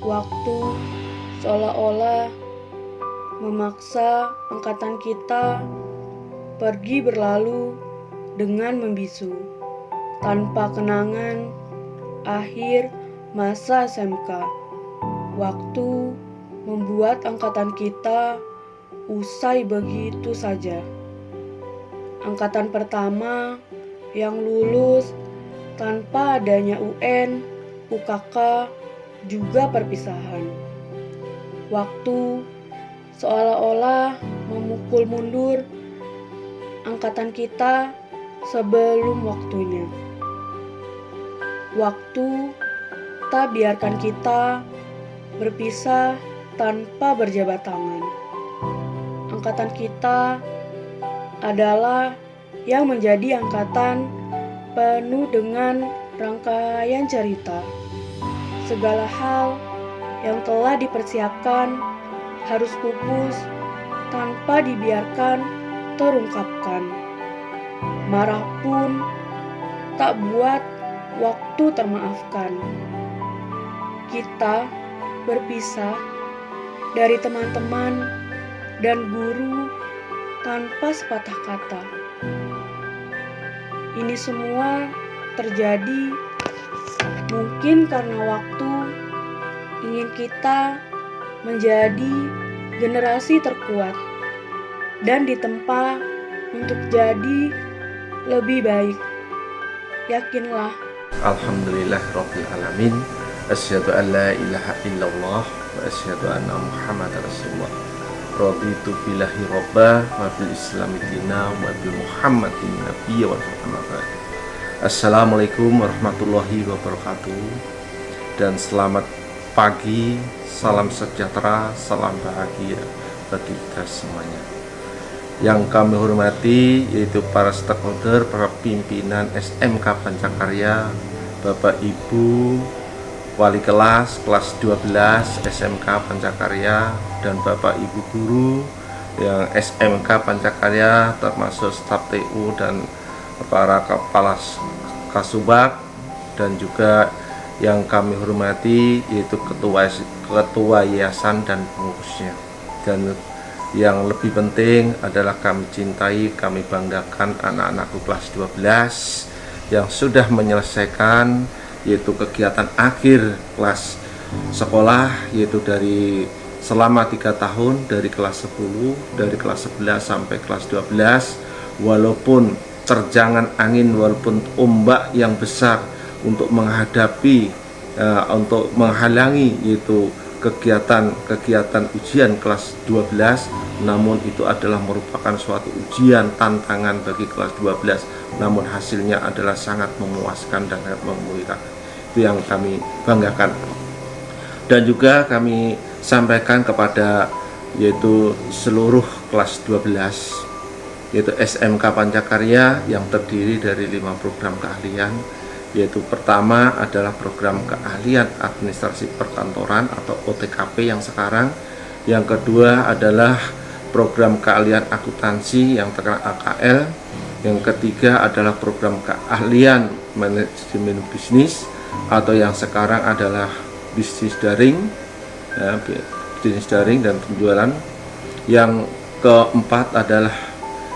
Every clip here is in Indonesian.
Waktu seolah-olah memaksa angkatan kita pergi berlalu dengan membisu, tanpa kenangan akhir masa SMK. Waktu membuat angkatan kita usai begitu saja. Angkatan pertama yang lulus tanpa adanya UN, UKK, juga perpisahan. Waktu seolah-olah memukul mundur angkatan kita sebelum waktunya. Waktu tak biarkan kita berpisah tanpa berjabat tangan. Angkatan kita adalah yang menjadi angkatan penuh dengan rangkaian cerita. Segala hal yang telah dipersiapkan harus pupus tanpa dibiarkan terungkapkan. Marah pun tak buat waktu termaafkan. Kita berpisah dari teman-teman dan guru tanpa sepatah kata. Ini semua terjadi mungkin karena waktu ingin kita menjadi generasi terkuat dan ditempa untuk jadi lebih baik. Yakinlah. Alhamdulillah Rabbil Alamin. Asyhadu an la ilaha illallah wa asyhadu anna Muhammadar Rasulullah. Raditu billahi robba wa bil islami dina wa bil Muhammadin nabiyya wa rasulullah. Assalamualaikum warahmatullahi wabarakatuh. Dan selamat pagi, salam sejahtera, salam bahagia bagi kita semuanya. Yang kami hormati yaitu para stakeholder, para pimpinan SMK Pancakarya, Bapak Ibu Wali kelas 12 SMK Pancakarya, dan Bapak Ibu guru yang SMK Pancakarya termasuk staf TU dan para kepala Kasubag, dan juga yang kami hormati yaitu ketua yayasan dan pengurusnya. Dan yang lebih penting adalah kami cintai, kami banggakan anak-anakku kelas 12 yang sudah menyelesaikan yaitu kegiatan akhir kelas sekolah, yaitu dari selama 3 tahun, dari kelas 10, dari kelas 11 sampai kelas 12. Walaupun terjangan angin, walaupun ombak yang besar untuk menghadapi, untuk menghalangi yaitu kegiatan ujian kelas 12, namun itu adalah merupakan suatu ujian tantangan bagi kelas 12, namun hasilnya adalah sangat memuaskan dan sangat memuliakan. Itu yang kami banggakan. Dan juga kami sampaikan kepada yaitu seluruh kelas 12 yaitu SMK Pancakarya yang terdiri dari 5 program keahlian, yaitu pertama adalah program keahlian administrasi perkantoran atau OTKP yang sekarang. Yang kedua adalah program keahlian akuntansi yang terkenal AKL. Yang ketiga adalah program keahlian manajemen bisnis atau yang sekarang adalah bisnis daring, ya, bisnis daring dan penjualan. Yang keempat adalah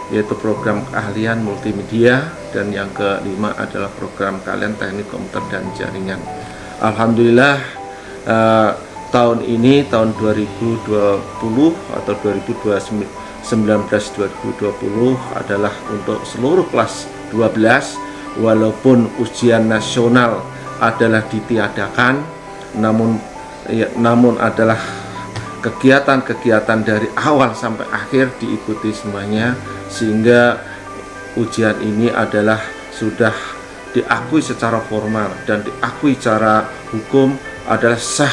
yaitu program keahlian multimedia, dan yang kelima adalah program keahlian teknik komputer dan jaringan. Alhamdulillah tahun ini, tahun 2020 atau 2019-2020 adalah untuk seluruh kelas 12, walaupun ujian nasional adalah ditiadakan, namun adalah kegiatan-kegiatan dari awal sampai akhir diikuti semuanya, sehingga ujian ini adalah sudah diakui secara formal dan diakui secara hukum adalah sah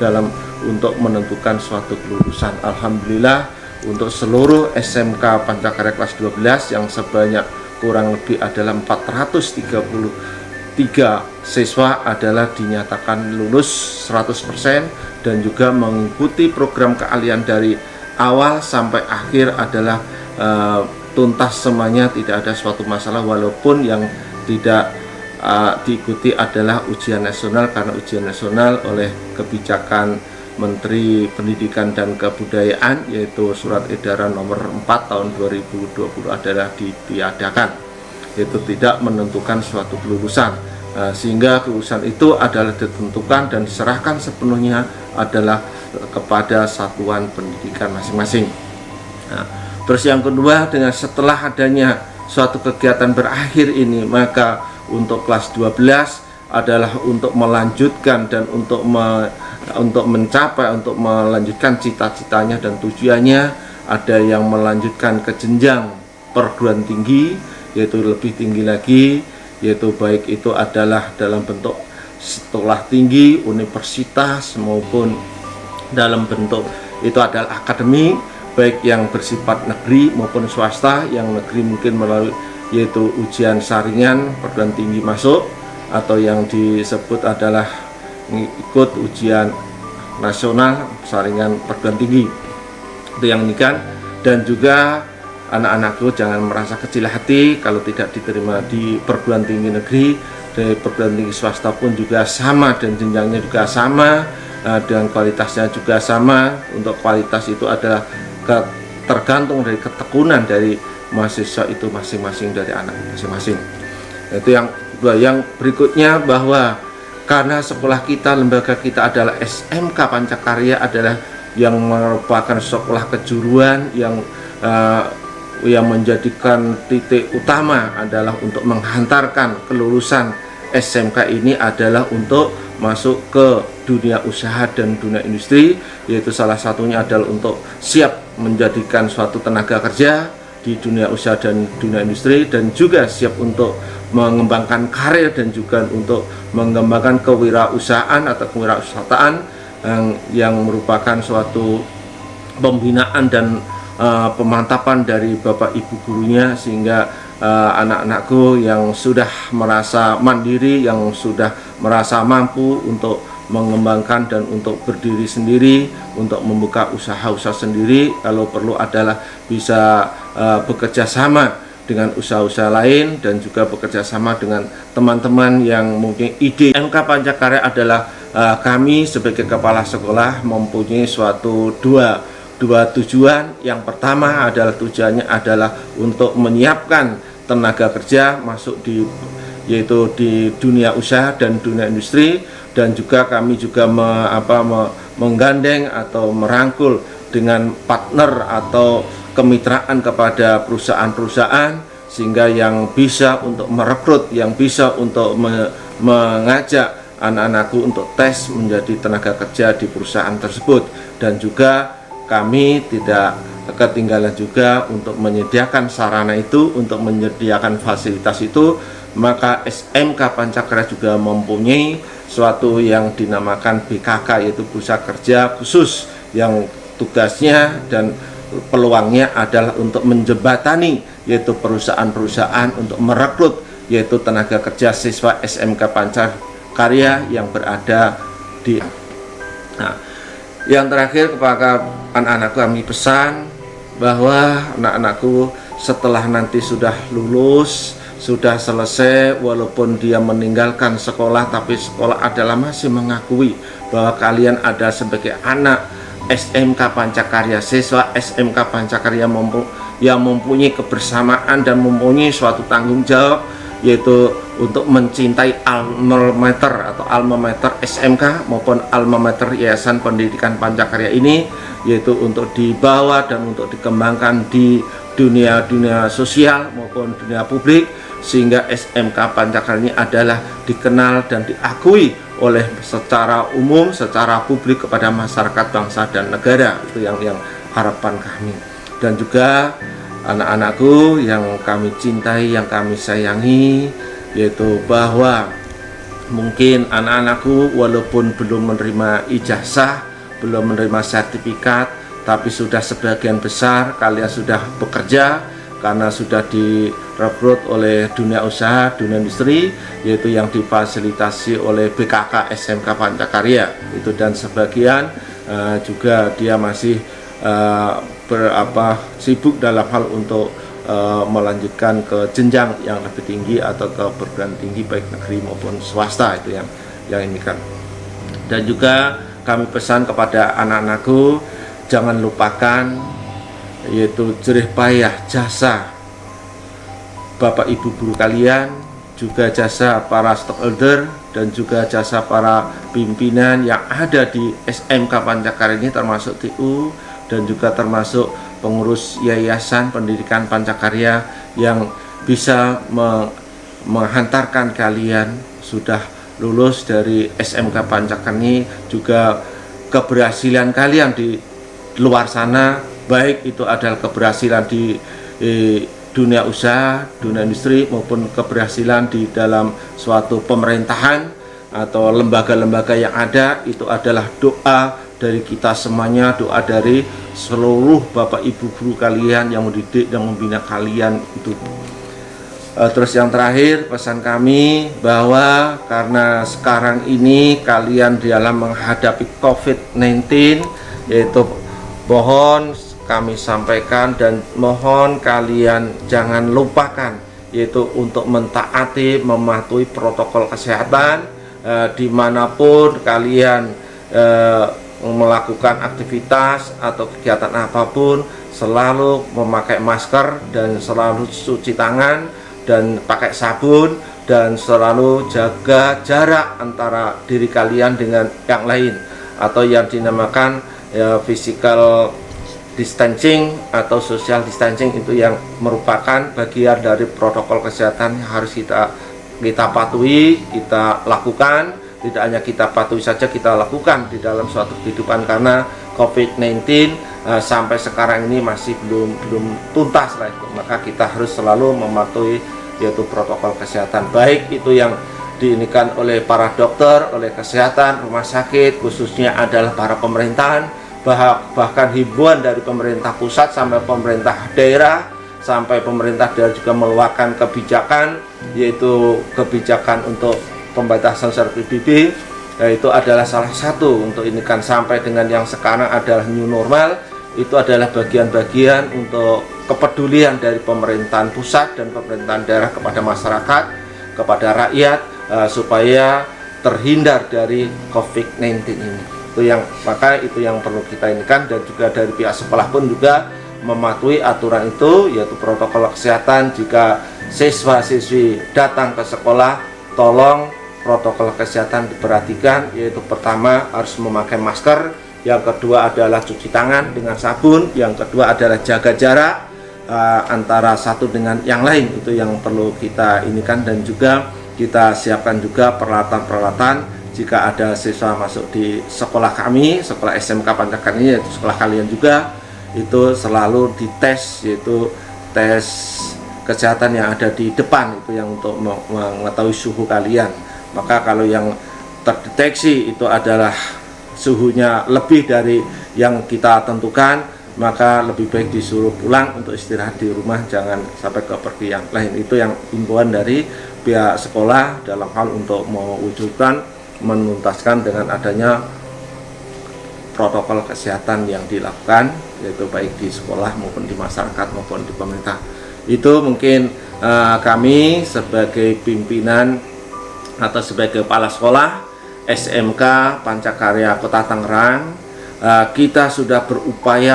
dalam untuk menentukan suatu kelulusan. Alhamdulillah untuk seluruh SMK Pancakarya kelas 12 yang sebanyak kurang lebih adalah 433 siswa adalah dinyatakan lulus 100% dan juga mengikuti program keahlian dari awal sampai akhir adalah tuntas semuanya, tidak ada suatu masalah, walaupun yang tidak diikuti adalah ujian nasional, karena ujian nasional oleh kebijakan Menteri Pendidikan dan Kebudayaan, yaitu Surat Edaran nomor 4 tahun 2020 adalah ditiadakan, yaitu tidak menentukan suatu kelulusan, sehingga kelulusan itu adalah ditentukan dan diserahkan sepenuhnya adalah kepada satuan pendidikan masing-masing. Terus yang kedua, dengan setelah adanya suatu kegiatan berakhir ini, maka untuk kelas 12 adalah untuk melanjutkan dan untuk mencapai, untuk melanjutkan cita-citanya dan tujuannya. Ada yang melanjutkan ke jenjang perguruan tinggi, yaitu lebih tinggi lagi, yaitu baik itu adalah dalam bentuk sekolah tinggi, universitas, maupun dalam bentuk itu adalah akademik, baik yang bersifat negeri maupun swasta. Yang negeri mungkin melalui yaitu ujian saringan perguruan tinggi masuk, atau yang disebut adalah ikut ujian nasional saringan perguruan tinggi, itu yang demikian. Dan juga anak-anakku jangan merasa kecil hati kalau tidak diterima di perguruan tinggi negeri. Dari perguruan tinggi swasta pun juga sama, dan jenjangnya juga sama, dan kualitasnya juga sama. Untuk kualitas itu adalah tergantung dari ketekunan dari mahasiswa itu masing-masing, dari anak masing-masing. Itu yang kedua. Yang berikutnya, bahwa karena sekolah kita, lembaga kita adalah SMK Pancakarya, adalah yang merupakan sekolah kejuruan yang menjadikan titik utama adalah untuk menghantarkan kelulusan SMK ini adalah untuk masuk ke dunia usaha dan dunia industri, yaitu salah satunya adalah untuk siap menjadikan suatu tenaga kerja di dunia usaha dan dunia industri, dan juga siap untuk mengembangkan karir dan juga untuk mengembangkan kewirausahaan atau kewirausahaan yang merupakan suatu pembinaan dan pemantapan dari bapak ibu gurunya, sehingga anak-anakku yang sudah merasa mandiri, yang sudah merasa mampu untuk mengembangkan dan untuk berdiri sendiri, untuk membuka usaha-usaha sendiri, kalau perlu adalah bisa bekerja sama dengan usaha-usaha lain, dan juga bekerja sama dengan teman-teman yang mungkin ide. SMK Pancakarya adalah kami sebagai kepala sekolah mempunyai suatu dua tujuan. Yang pertama adalah tujuannya adalah untuk menyiapkan tenaga kerja masuk yaitu di dunia usaha dan dunia industri, dan juga kami juga menggandeng atau merangkul dengan partner atau kemitraan kepada perusahaan-perusahaan, sehingga yang bisa untuk merekrut, yang bisa untuk mengajak anak-anakku untuk tes menjadi tenaga kerja di perusahaan tersebut. Dan juga kami tidak ketinggalan juga untuk menyediakan sarana itu, untuk menyediakan fasilitas itu. Maka SMK Pancakarya juga mempunyai suatu yang dinamakan BKK, yaitu Bursa Kerja Khusus, yang tugasnya dan peluangnya adalah untuk menjembatani yaitu perusahaan-perusahaan untuk merekrut yaitu tenaga kerja siswa SMK Pancakarya yang berada di. Nah, yang terakhir, kepada anak-anakku kami pesan bahwa anak-anakku setelah nanti sudah lulus, sudah selesai, walaupun dia meninggalkan sekolah, tapi sekolah adalah masih mengakui bahwa kalian ada sebagai anak SMK Pancakarya, siswa SMK Pancakarya yang mempunyai kebersamaan dan mempunyai suatu tanggung jawab, yaitu untuk mencintai alma mater atau alma mater SMK maupun alma mater Yayasan Pendidikan Pancakarya ini, yaitu untuk dibawa dan untuk dikembangkan di dunia sosial maupun dunia publik, sehingga SMK Pancakarya ini adalah dikenal dan diakui oleh secara umum, secara publik kepada masyarakat, bangsa dan negara. Itu yang harapan kami. Dan juga anak-anakku yang kami cintai, yang kami sayangi, yaitu bahwa mungkin anak-anakku walaupun belum menerima ijazah, belum menerima sertifikat, tapi sudah sebagian besar kalian sudah bekerja karena sudah direkrut oleh dunia usaha, dunia industri, yaitu yang difasilitasi oleh BKK SMK Pancakarya itu. Dan sebagian juga dia masih sibuk dalam hal untuk melanjutkan ke jenjang yang lebih tinggi atau ke perguruan tinggi baik negeri maupun swasta, itu yang ini kan. Dan juga kami pesan kepada anak-anakku, jangan lupakan yaitu jerih payah jasa Bapak Ibu guru kalian, juga jasa para stockholder dan juga jasa para pimpinan yang ada di SMK Pancakarya ini, termasuk TU dan juga termasuk pengurus Yayasan Pendidikan Pancakarya yang bisa menghantarkan kalian sudah lulus dari SMK Pancakarya ini, juga keberhasilan kalian di luar sana, baik itu adalah keberhasilan di dunia usaha, dunia industri, maupun keberhasilan di dalam suatu pemerintahan atau lembaga-lembaga yang ada, itu adalah doa dari kita semuanya, doa dari seluruh Bapak Ibu guru kalian yang mendidik dan membina kalian itu. Terus yang terakhir, pesan kami bahwa karena sekarang ini kalian dalam menghadapi COVID-19, yaitu mohon kami sampaikan dan mohon kalian jangan lupakan, yaitu untuk mentaati, mematuhi protokol kesehatan dimanapun kalian melakukan aktivitas atau kegiatan apapun, selalu memakai masker dan selalu cuci tangan dan pakai sabun, dan selalu jaga jarak antara diri kalian dengan yang lain, atau yang dinamakan physical distancing atau social distancing, itu yang merupakan bagian dari protokol kesehatan yang harus kita patuhi, kita lakukan. Tidak hanya kita patuhi saja, kita lakukan di dalam suatu kehidupan, karena COVID-19 sampai sekarang ini masih belum tuntas lah itu. Maka kita harus selalu mematuhi yaitu protokol kesehatan, baik itu yang diinikan oleh para dokter, oleh kesehatan, rumah sakit, khususnya adalah para pemerintahan, bahkan himbauan dari pemerintah pusat sampai pemerintah daerah, sampai pemerintah daerah juga mengeluarkan kebijakan, yaitu kebijakan untuk pembatasan secara PBB, yaitu adalah salah satu untuk ini kan, sampai dengan yang sekarang adalah new normal. Itu adalah bagian-bagian untuk kepedulian dari pemerintahan pusat dan pemerintahan daerah kepada masyarakat, kepada rakyat, supaya terhindar dari COVID-19 ini. Maka itu yang perlu kita inikan, dan juga dari pihak sekolah pun juga mematuhi aturan itu, yaitu protokol kesehatan. Jika siswa-siswi datang ke sekolah, tolong protokol kesehatan diperhatikan, yaitu pertama harus memakai masker, yang kedua adalah cuci tangan dengan sabun, yang kedua adalah jaga jarak antara satu dengan yang lain. Itu yang perlu kita inikan, dan juga kita siapkan juga peralatan-peralatan jika ada siswa masuk di sekolah kami, sekolah SMK Pancakarya ini, yaitu sekolah kalian juga, itu selalu dites, yaitu tes kesehatan yang ada di depan, itu yang untuk mengetahui suhu kalian. Maka kalau yang terdeteksi itu adalah suhunya lebih dari yang kita tentukan, maka lebih baik disuruh pulang untuk istirahat di rumah, jangan sampai ke pergi yang lain. Itu yang himbauan dari pihak sekolah dalam hal untuk mewujudkan, menuntaskan dengan adanya protokol kesehatan yang dilakukan, yaitu baik di sekolah maupun di masyarakat maupun di pemerintah. Itu mungkin kami sebagai pimpinan atau sebagai kepala sekolah SMK Pancakarya Kota Tangerang, kita sudah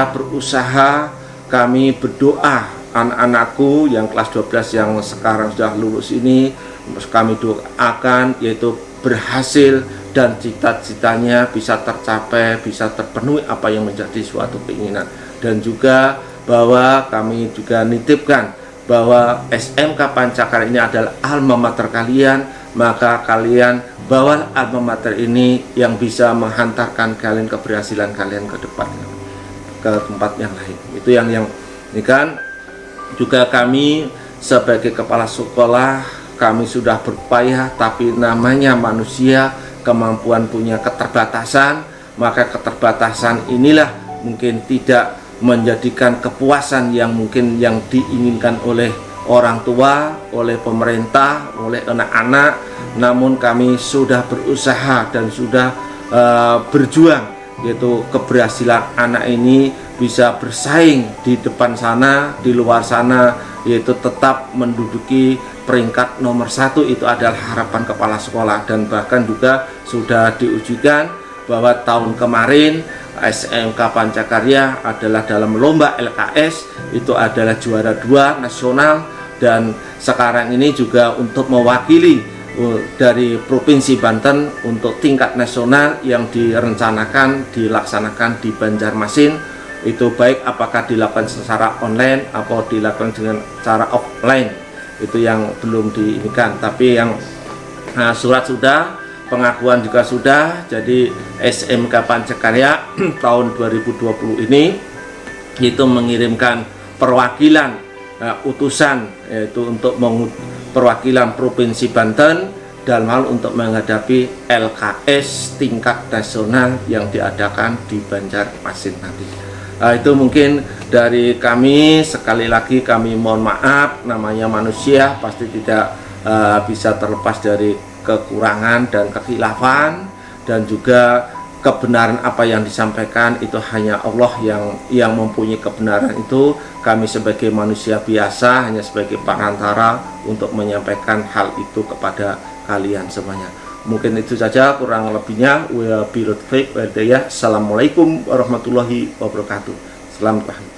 berusaha, kami berdoa, anak-anakku yang kelas 12 yang sekarang sudah lulus ini, kami doakan yaitu berhasil dan cita-citanya bisa tercapai, bisa terpenuhi apa yang menjadi suatu keinginan. Dan juga bahwa kami juga nitipkan bahwa SMK Pancakarya ini adalah alma mater kalian, maka kalian bawa alma mater ini yang bisa menghantarkan kalian keberhasilan kalian ke depan, ke tempat yang lain. Itu yang ini kan. Juga kami sebagai kepala sekolah, kami sudah berupaya, tapi namanya manusia, kemampuan punya keterbatasan, maka keterbatasan inilah mungkin tidak menjadikan kepuasan yang mungkin yang diinginkan oleh orang tua, oleh pemerintah, oleh anak-anak. Namun kami sudah berusaha dan sudah berjuang, yaitu keberhasilan anak ini bisa bersaing di depan sana, di luar sana, yaitu tetap menduduki peringkat nomor 1. Itu adalah harapan kepala sekolah, dan bahkan juga sudah diujikan bahwa tahun kemarin SMK Pancakarya adalah dalam lomba LKS itu adalah juara 2 nasional, dan sekarang ini juga untuk mewakili dari Provinsi Banten untuk tingkat nasional yang dilaksanakan di Banjarmasin. Itu baik apakah dilakukan secara online atau dilakukan dengan cara offline, itu yang belum diinikan. Tapi yang surat sudah, pengakuan juga sudah. Jadi SMK Pancakarya tahun 2020 ini itu mengirimkan perwakilan utusan, yaitu untuk perwakilan Provinsi Banten dalam hal untuk menghadapi LKS tingkat nasional yang diadakan di Banjarmasin nanti. Itu mungkin dari kami. Sekali lagi kami mohon maaf, namanya manusia pasti tidak bisa terlepas dari kekurangan dan kekhilafan, dan juga kebenaran apa yang disampaikan itu hanya Allah yang mempunyai kebenaran itu. Kami sebagai manusia biasa hanya sebagai perantara untuk menyampaikan hal itu kepada kalian semuanya. Mungkin itu saja, kurang lebihnya wabillahi taufiq wal hidayah. Assalamualaikum warahmatullahi wabarakatuh. Selamat pagi.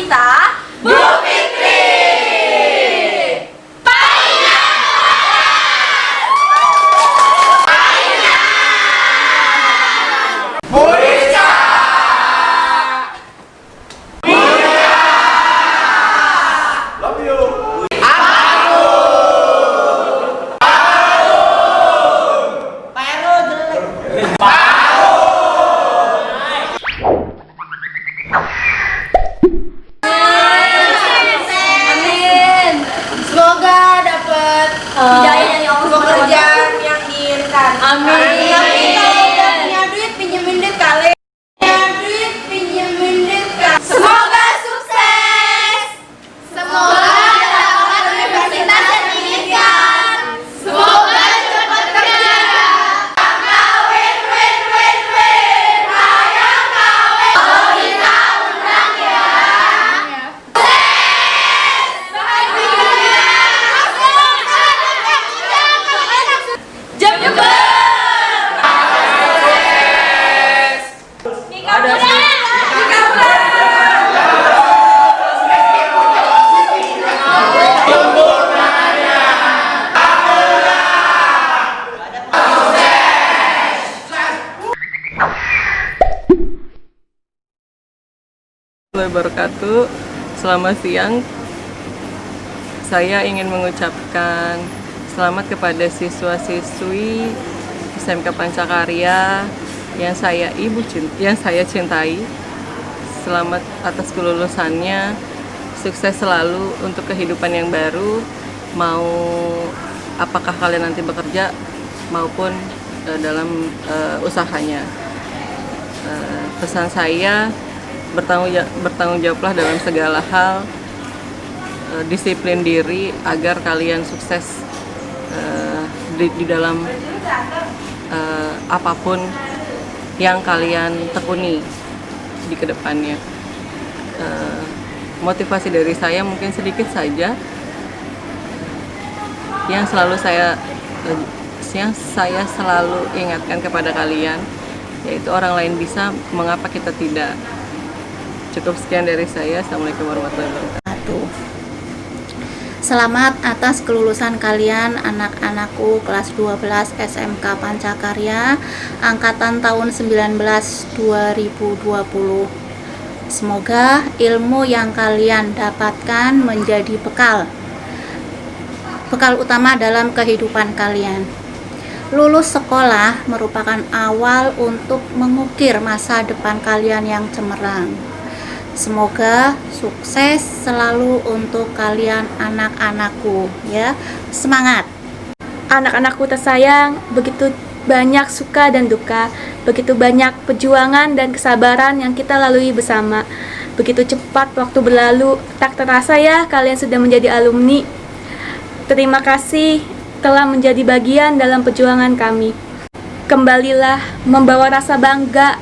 kita Bu Fitri. wabarakatuh. Selamat siang. Saya ingin mengucapkan selamat kepada siswa-siswi SMK Pancakarya yang saya cintai. Selamat atas kelulusannya. Sukses selalu untuk kehidupan yang baru. Mau apakah kalian nanti bekerja maupun dalam usahanya. Pesan saya, bertanggung jawablah dalam segala hal, disiplin diri agar kalian sukses di dalam apapun yang kalian tekuni di kedepannya. Motivasi dari saya mungkin sedikit saja, yang saya selalu ingatkan kepada kalian, yaitu orang lain bisa, mengapa kita tidak. Cukup sekian dari saya. Assalamualaikum warahmatullahi wabarakatuh. Selamat atas kelulusan kalian anak-anakku kelas 12 SMK Pancakarya angkatan tahun 19 2020. Semoga ilmu yang kalian dapatkan menjadi bekal utama dalam kehidupan kalian. Lulus sekolah merupakan awal untuk mengukir masa depan kalian yang cemerlang. Semoga sukses selalu untuk kalian anak-anakku ya. Semangat. Anak-anakku tersayang, begitu banyak suka dan duka, begitu banyak perjuangan dan kesabaran yang kita lalui bersama. Begitu cepat waktu berlalu, tak terasa ya kalian sudah menjadi alumni. Terima kasih telah menjadi bagian dalam perjuangan kami. Kembalilah membawa rasa bangga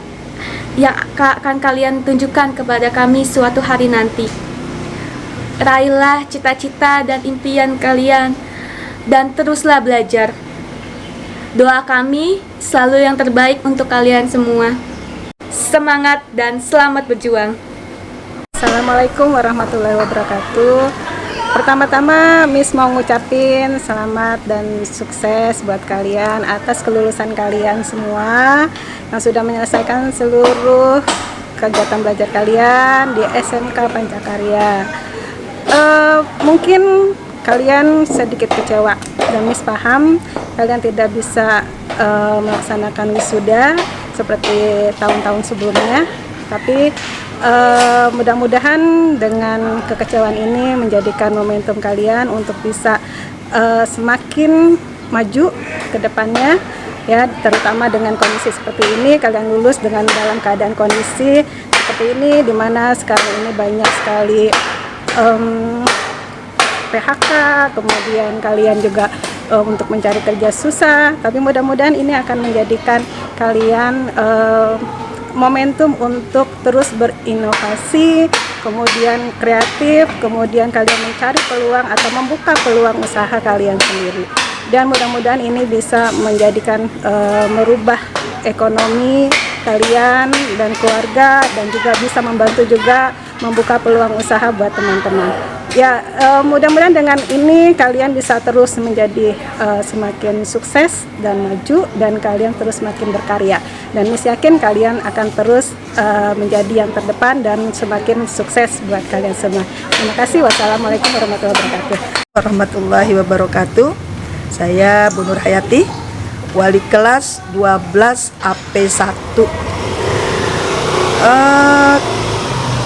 yang akan kalian tunjukkan kepada kami suatu hari nanti. Raihlah cita-cita dan impian kalian dan teruslah belajar. Doa kami selalu yang terbaik untuk kalian semua. Semangat dan selamat berjuang. Assalamualaikum warahmatullahi wabarakatuh. Pertama-tama Miss mau ngucapin selamat dan sukses buat kalian atas kelulusan kalian semua yang sudah menyelesaikan seluruh kegiatan belajar kalian di SMK Pancakarya. Mungkin kalian sedikit kecewa dan Miss paham kalian tidak bisa melaksanakan wisuda seperti tahun-tahun sebelumnya, tapi mudah-mudahan dengan kekecewaan ini menjadikan momentum kalian untuk bisa semakin maju ke depannya ya, terutama dengan kondisi seperti ini. Kalian lulus dengan dalam keadaan kondisi seperti ini, di mana sekarang ini banyak sekali PHK, kemudian kalian juga untuk mencari kerja susah, tapi mudah-mudahan ini akan menjadikan kalian momentum untuk terus berinovasi, kemudian kreatif, kemudian kalian mencari peluang atau membuka peluang usaha kalian sendiri. Dan mudah-mudahan ini bisa menjadikan merubah ekonomi kalian dan keluarga, dan juga bisa membantu juga membuka peluang usaha buat teman-teman. Ya, mudah-mudahan dengan ini kalian bisa terus menjadi semakin sukses dan maju, dan kalian terus semakin berkarya. Dan Miss yakin kalian akan terus menjadi yang terdepan dan semakin sukses buat kalian semua. Terima kasih. Wassalamualaikum warahmatullahi wabarakatuh. Warahmatullahi wabarakatuh. Saya Bu Nur Hayati, wali kelas 12 AP1.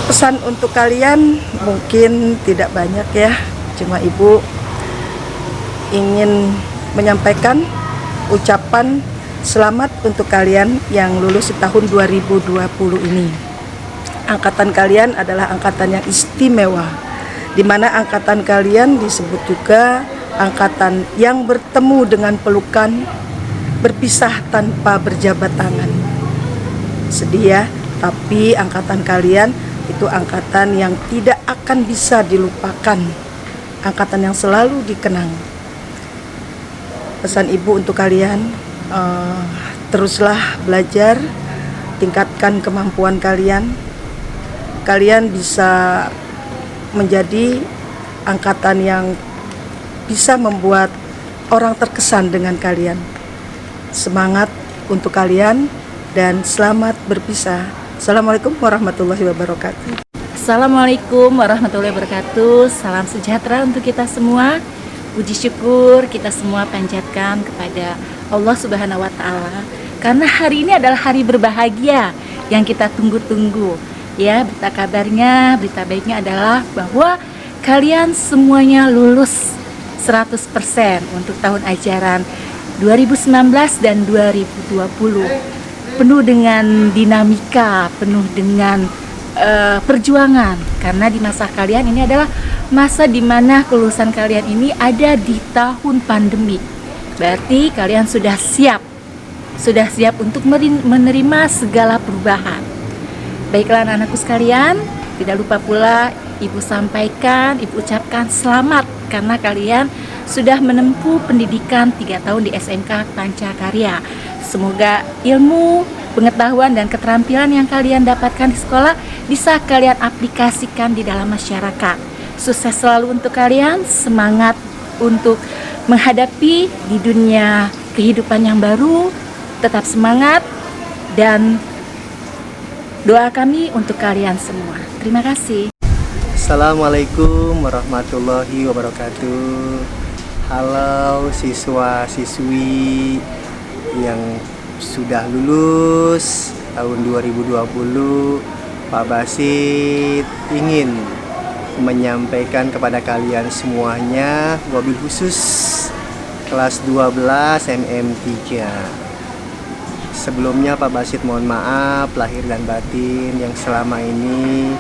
Pesan untuk kalian mungkin tidak banyak ya, cuma Ibu ingin menyampaikan ucapan selamat untuk kalian yang lulus di tahun 2020 ini. Angkatan kalian adalah angkatan yang istimewa, di mana angkatan kalian disebut juga angkatan yang bertemu dengan pelukan, berpisah tanpa berjabat tangan. Sedih ya, tapi angkatan kalian itu angkatan yang tidak akan bisa dilupakan, angkatan yang selalu dikenang. Pesan Ibu untuk kalian, teruslah belajar, tingkatkan kemampuan kalian. Kalian bisa menjadi angkatan yang bisa membuat orang terkesan dengan kalian. Semangat untuk kalian dan selamat berpisah. Assalamualaikum warahmatullahi wabarakatuh. Assalamualaikum warahmatullahi wabarakatuh. Salam sejahtera untuk kita semua. Puji syukur kita semua panjatkan kepada Allah Subhanahu wa Ta'ala, karena hari ini adalah hari berbahagia yang kita tunggu-tunggu. Ya, berita kabarnya, berita baiknya adalah bahwa kalian semuanya lulus 100% untuk tahun ajaran 2019 dan 2020. Penuh dengan dinamika, penuh dengan perjuangan, karena di masa kalian ini adalah masa dimana kelulusan kalian ini ada di tahun pandemi. Berarti kalian sudah siap untuk menerima segala perubahan. Baiklah anak-anakku sekalian, tidak lupa pula Ibu sampaikan, Ibu ucapkan selamat karena kalian sudah menempuh pendidikan 3 tahun di SMK Pancakarya. Semoga ilmu, pengetahuan dan keterampilan yang kalian dapatkan di sekolah bisa kalian aplikasikan di dalam masyarakat. Sukses selalu untuk kalian, semangat untuk menghadapi di dunia kehidupan yang baru, tetap semangat, dan doa kami untuk kalian semua. Terima kasih. Assalamualaikum warahmatullahi wabarakatuh. Halo siswa-siswi yang sudah lulus tahun 2020, Pak Basit ingin menyampaikan kepada kalian semuanya, wabil khusus kelas 12 MM3. Sebelumnya Pak Basit mohon maaf lahir dan batin yang selama ini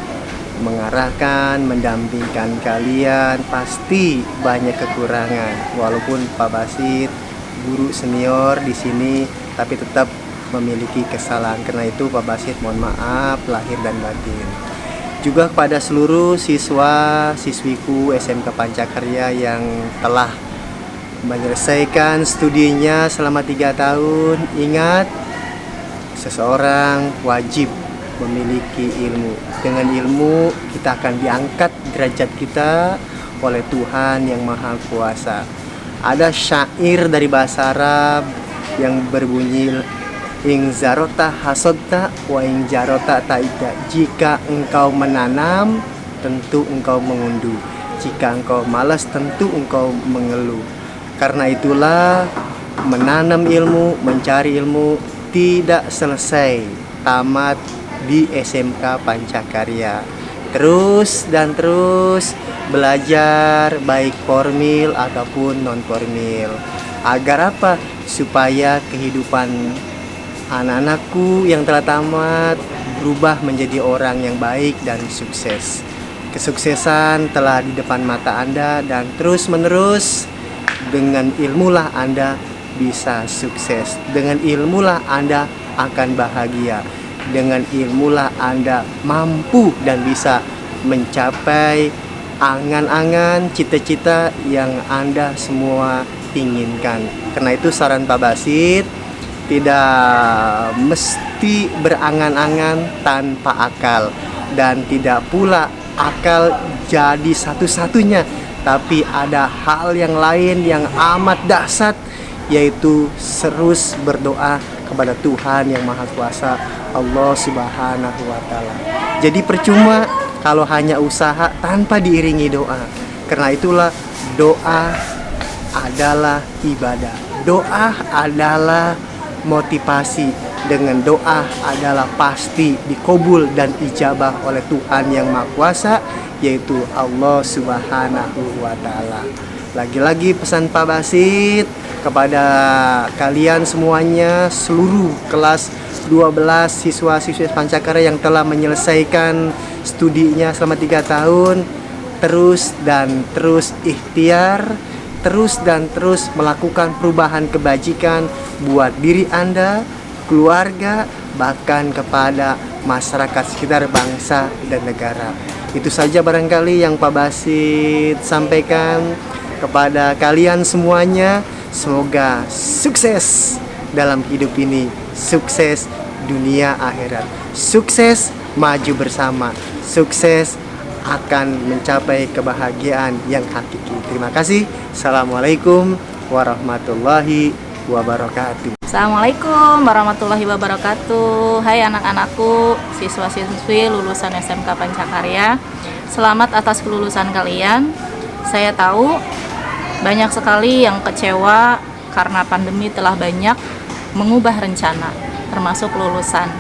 mengarahkan, mendampingkan kalian. Pasti banyak kekurangan, walaupun Pak Basit guru senior di sini, tapi tetap memiliki kesalahan. Karena itu Pak Basit mohon maaf lahir dan batin. Juga kepada seluruh siswa-siswiku SMK Pancakarya yang telah menyelesaikan studinya selama 3 tahun. Ingat, seseorang wajib memiliki ilmu. Dengan ilmu kita akan diangkat derajat kita oleh Tuhan yang Maha Kuasa. Ada syair dari bahasa Arab yang berbunyi, ing zarota hasodta wa ing jarota taida. Jika engkau menanam, tentu engkau mengunduh. Jika engkau malas, tentu engkau mengeluh. Karena itulah menanam ilmu, mencari ilmu tidak selesai tamat di SMK Pancakarya. Terus dan terus belajar, baik formil ataupun non formil. Agar apa? Supaya kehidupan anak-anakku yang telah tamat berubah menjadi orang yang baik dan sukses. Kesuksesan telah di depan mata Anda, dan terus menerus dengan ilmulah Anda bisa sukses. Dengan ilmulah Anda akan bahagia. Dengan ilmulah Anda mampu dan bisa mencapai angan-angan, cita-cita yang Anda semua inginkan. Karena itu saran Pak Basit, tidak mesti berangan-angan tanpa akal, dan tidak pula akal jadi satu-satunya, tapi ada hal yang lain yang amat dahsyat, yaitu terus berdoa kepada Tuhan yang Maha Kuasa, Allah Subhanahu wa Ta'ala. Jadi percuma kalau hanya usaha tanpa diiringi doa. Karena itulah doa adalah ibadah. Doa adalah motivasi. Dengan doa adalah pasti dikabul dan ijabah oleh Tuhan yang Maha Kuasa, yaitu Allah Subhanahu wa Ta'ala. Lagi-lagi pesan Pak Basit kepada kalian semuanya, seluruh kelas 12 siswa-siswi Pancakarya yang telah menyelesaikan studinya selama 3 tahun, terus dan terus ikhtiar, terus dan terus melakukan perubahan kebajikan buat diri Anda, keluarga, bahkan kepada masyarakat sekitar, bangsa dan negara. Itu saja barangkali yang Pak Basit sampaikan kepada kalian semuanya. Semoga sukses dalam hidup ini, sukses dunia akhirat, sukses maju bersama, sukses akan mencapai kebahagiaan yang hakiki. Terima kasih. Assalamualaikum warahmatullahi wabarakatuh. Assalamualaikum warahmatullahi wabarakatuh. Hai anak-anakku, siswa-siswi lulusan SMK Pancakarya. Selamat atas kelulusan kalian. Saya tahu banyak sekali yang kecewa karena pandemi telah banyak mengubah rencana, termasuk lulusan,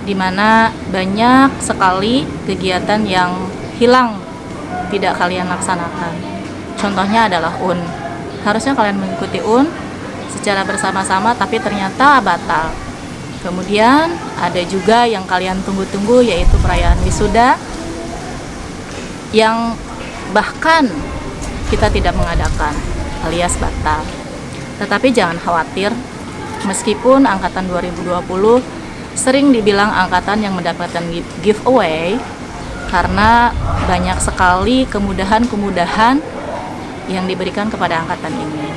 di mana banyak sekali kegiatan yang hilang tidak kalian laksanakan. Contohnya adalah UN. Harusnya kalian mengikuti UN secara bersama-sama, tapi ternyata batal. Kemudian ada juga yang kalian tunggu-tunggu, yaitu perayaan wisuda, yang bahkan kita tidak mengadakan, alias batal. Tetapi jangan khawatir, meskipun angkatan 2020 sering dibilang angkatan yang mendapatkan giveaway, karena banyak sekali kemudahan-kemudahan yang diberikan kepada angkatan ini.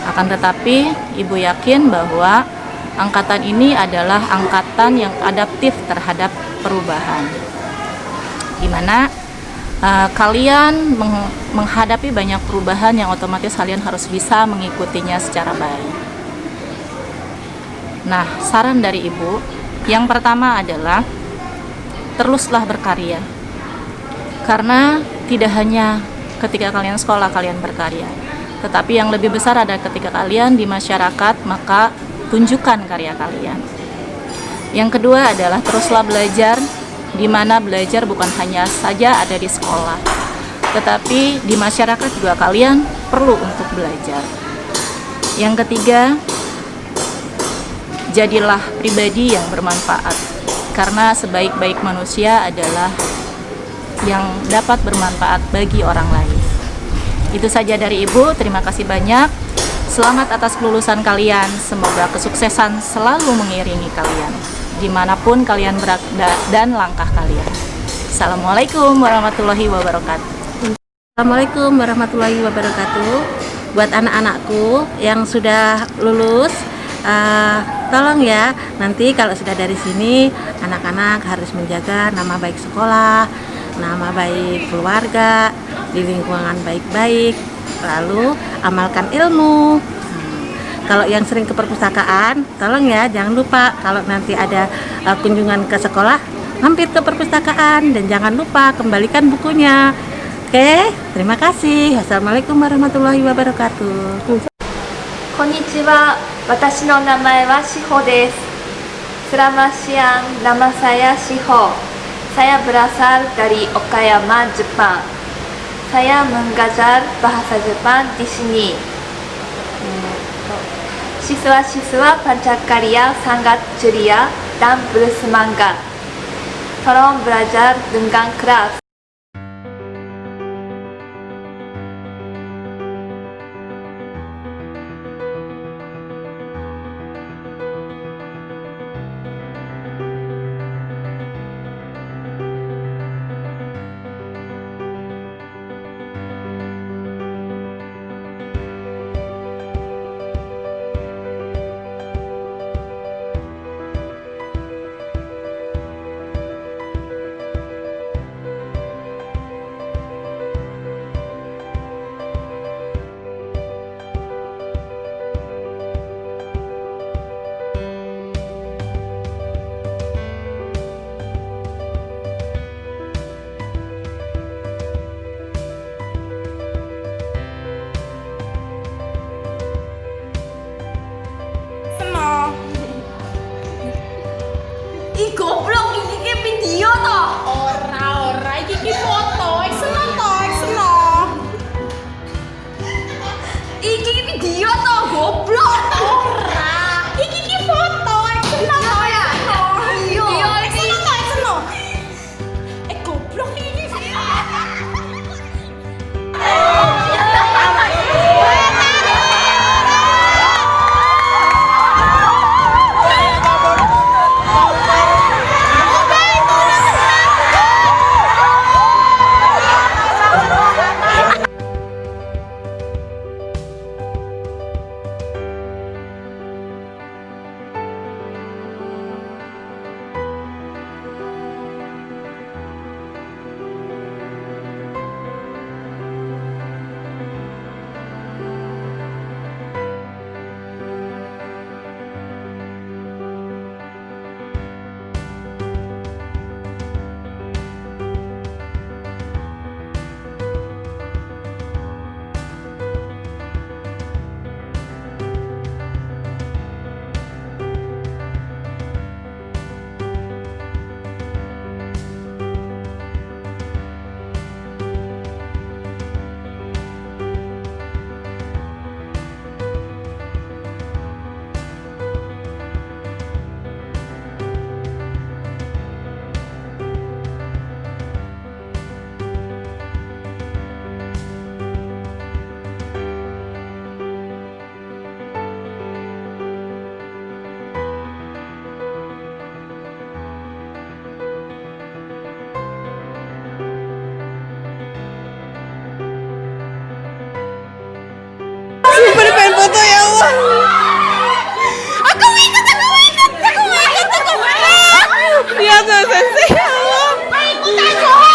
Akan tetapi, Ibu yakin bahwa angkatan ini adalah angkatan yang adaptif terhadap perubahan, di mana kalian menghadapi banyak perubahan yang otomatis kalian harus bisa mengikutinya secara baik. Nah, saran dari Ibu, yang pertama adalah teruslah berkarya. Karena tidak hanya ketika kalian sekolah kalian berkarya, tetapi yang lebih besar ada ketika kalian di masyarakat, maka tunjukkan karya kalian. Yang kedua adalah teruslah belajar, di mana belajar bukan hanya saja ada di sekolah, tetapi di masyarakat juga kalian perlu untuk belajar. Yang ketiga, jadilah pribadi yang bermanfaat, karena sebaik-baik manusia adalah yang dapat bermanfaat bagi orang lain. Itu saja dari Ibu, terima kasih banyak. Selamat atas kelulusan kalian, semoga kesuksesan selalu mengiringi kalian dimanapun kalian berada dan langkah kalian. Assalamualaikum warahmatullahi wabarakatuh. Assalamualaikum warahmatullahi wabarakatuh. Buat anak-anakku yang sudah lulus, tolong ya, nanti kalau sudah dari sini, anak-anak harus menjaga nama baik sekolah, nama baik keluarga, di lingkungan baik-baik, lalu amalkan ilmu. Kalau yang sering ke perpustakaan, tolong ya, jangan lupa kalau nanti ada kunjungan ke sekolah, mampir ke perpustakaan dan jangan lupa kembalikan bukunya. Oke, terima kasih. Assalamualaikum warahmatullahi wabarakatuh. Konnichiwa, watashi no namae wa Shiho desu. Selamat siang, nama saya Shiho. Saya berasal dari Okayama, Jepang. Saya mengajar bahasa Jepang di sini. Siswa-siswa Pancakarya sangat ceria dan bersemangat. Tolong belajar dengan keras. Ih goblok, iki video toh. Ora, iki foto. Ekseno toh, ekseno. Iki video toh, goblok. Ora. Iki foto, ekseno toh ya. Iya, ekseno toh, ekseno. Goblok iki. Ustaz Sensei, ya Allah.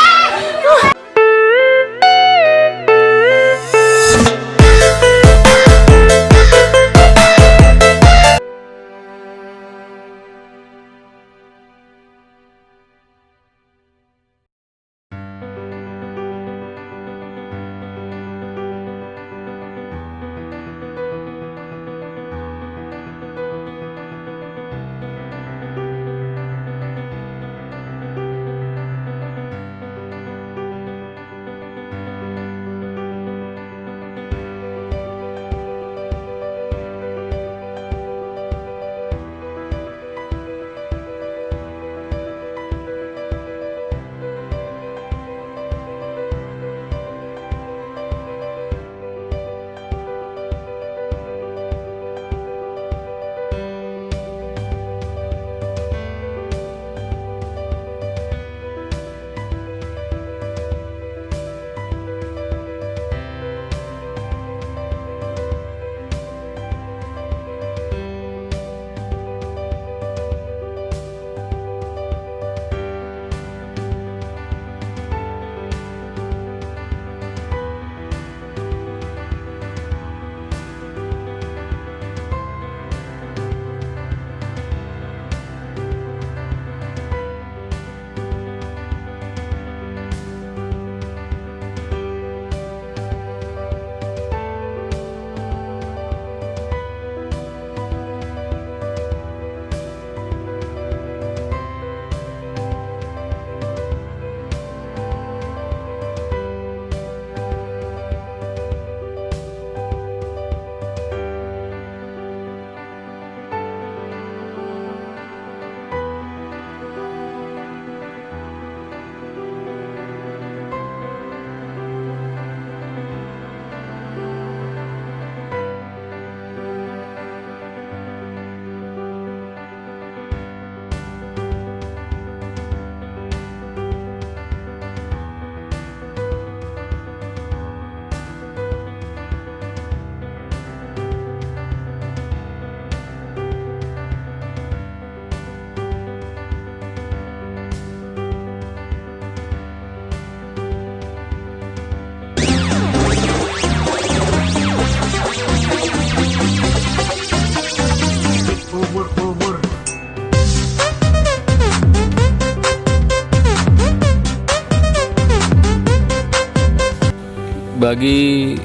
Bagi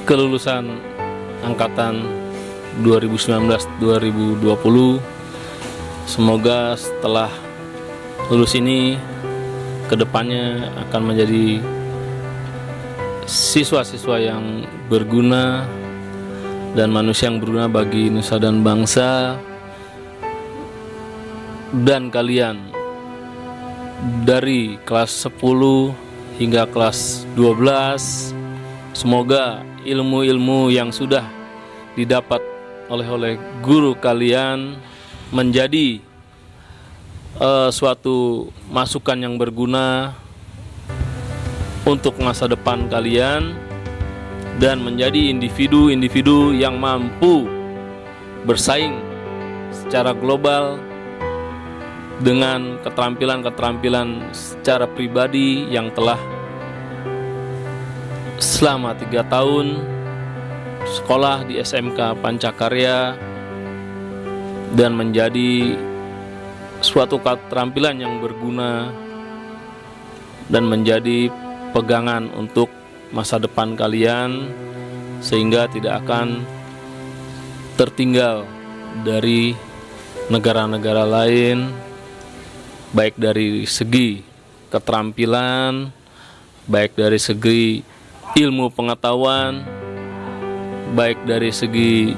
kelulusan angkatan 2019-2020, semoga setelah lulus ini kedepannya akan menjadi siswa-siswa yang berguna dan manusia yang berguna bagi nusa dan bangsa. Dan kalian dari kelas 10 hingga kelas 12, semoga ilmu-ilmu yang sudah didapat oleh guru kalian menjadi suatu masukan yang berguna untuk masa depan kalian dan menjadi individu-individu yang mampu bersaing secara global dengan keterampilan-keterampilan secara pribadi yang telah selama 3 tahun sekolah di SMK Pancakarya dan menjadi suatu keterampilan yang berguna dan menjadi pegangan untuk masa depan kalian sehingga tidak akan tertinggal dari negara-negara lain, baik dari segi keterampilan, baik dari segi ilmu pengetahuan, baik dari segi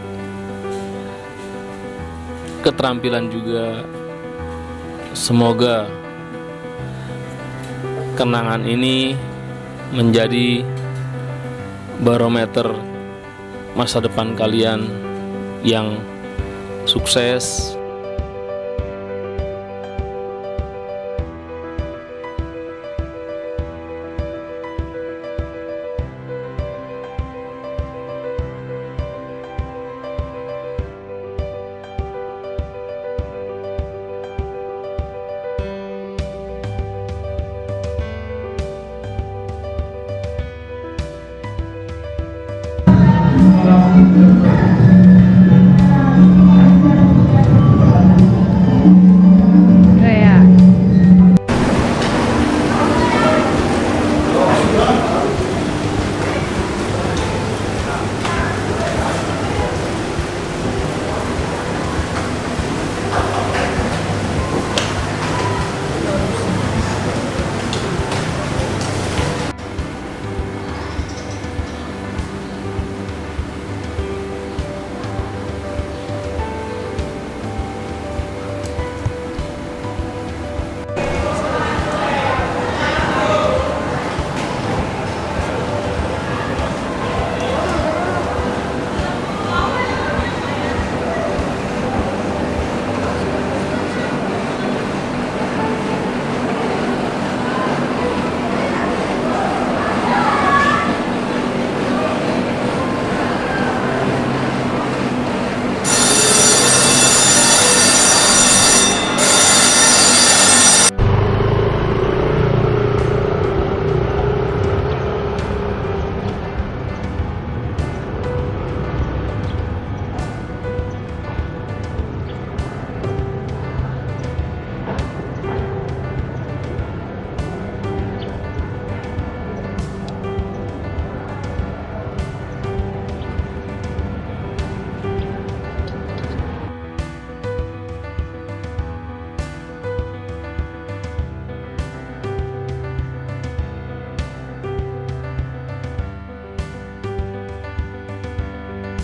keterampilan juga. Semoga kenangan ini menjadi barometer masa depan kalian yang sukses.